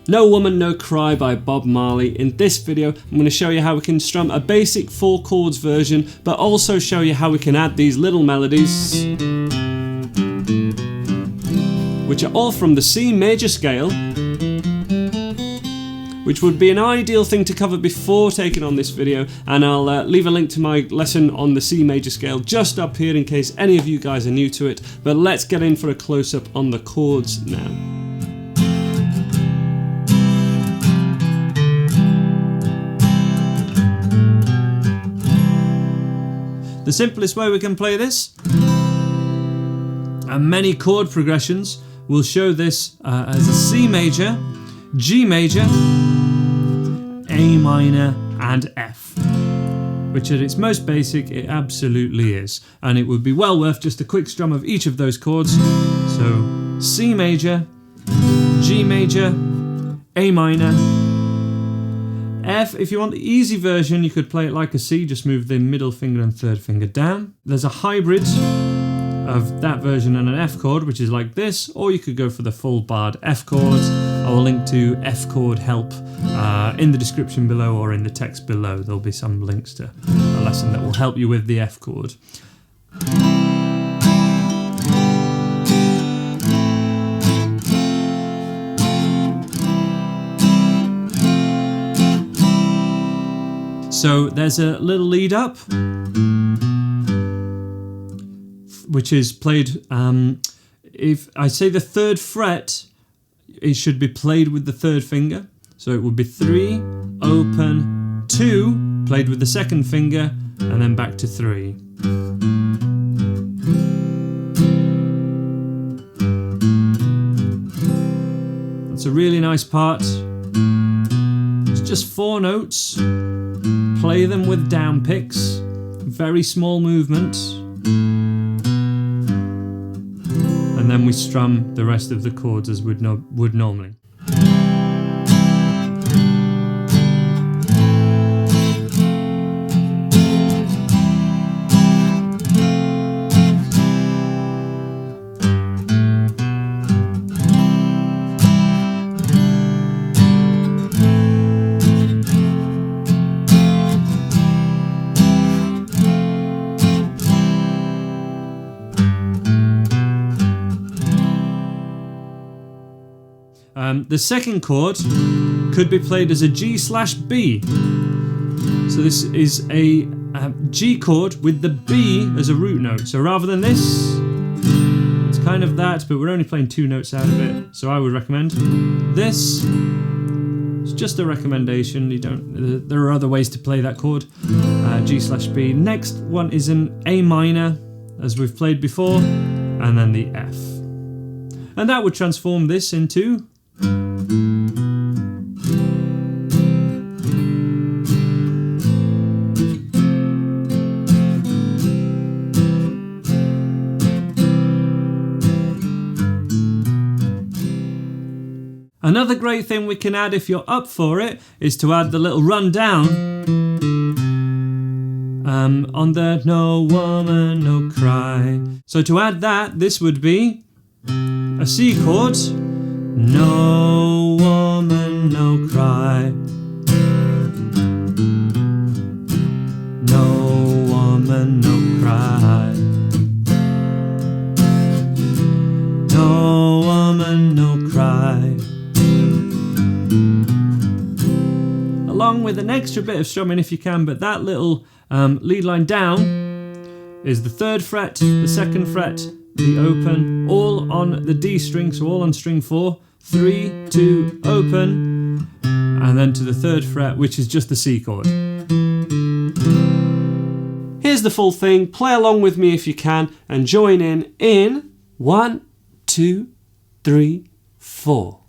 No Woman No Cry by Bob Marley. In this video I'm going to show you how we can strum a basic 4 chords version, but also show you how we can add these little melodies, which are all from the C major scale, which would be an ideal thing to cover before taking on this video, and I'll leave a link to my lesson on the C major scale just up here in case any of you guys are new to it. But let's get in for a close-up on the chords now. The simplest way we can play this, and many chord progressions will show this as a C major, G major, A minor and F, which at its most basic it absolutely is, and it would be well worth just a quick strum of each of those chords. So C major, G major, A minor, F. If you want the easy version you could play it like a C, just move the middle finger and third finger down. There's a hybrid of that version and an F chord, which is like this, or you could go for the full barred F chord. I will link to F chord help in the description below or in the text below. There'll be some links to a lesson that will help you with the F chord. So there's a little lead up, which is played, if I say the 3rd fret, it should be played with the 3rd finger. So it would be 3, open, 2, played with the 2nd finger, and then back to 3. That's a really nice part. It's just 4 notes. Play them with down picks. Very small movement. And then we strum the rest of the chords as would normally. The second chord could be played as a G/B. So this is a G chord with the B as a root note. So rather than this, it's kind of that, but we're only playing 2 notes out of it. So I would recommend this. It's just a recommendation. There are other ways to play that chord. G/B. Next one is an A minor, as we've played before, and then the F. And that would transform this into another great thing we can add, if you're up for it, is to add the little run down on the No Woman No Cry. So to add that, this would be a C chord. No woman no cry. No woman no cry. No woman no cry. Along with an extra bit of strumming if you can, but that little lead line down is the 3rd fret, the 2nd fret, the open, all on the D string, so all on string 4, 3, 2, open, and then to the 3rd fret, which is just the C chord. Here's the full thing. Play along with me if you can, and join in 1, 2, 3, 4.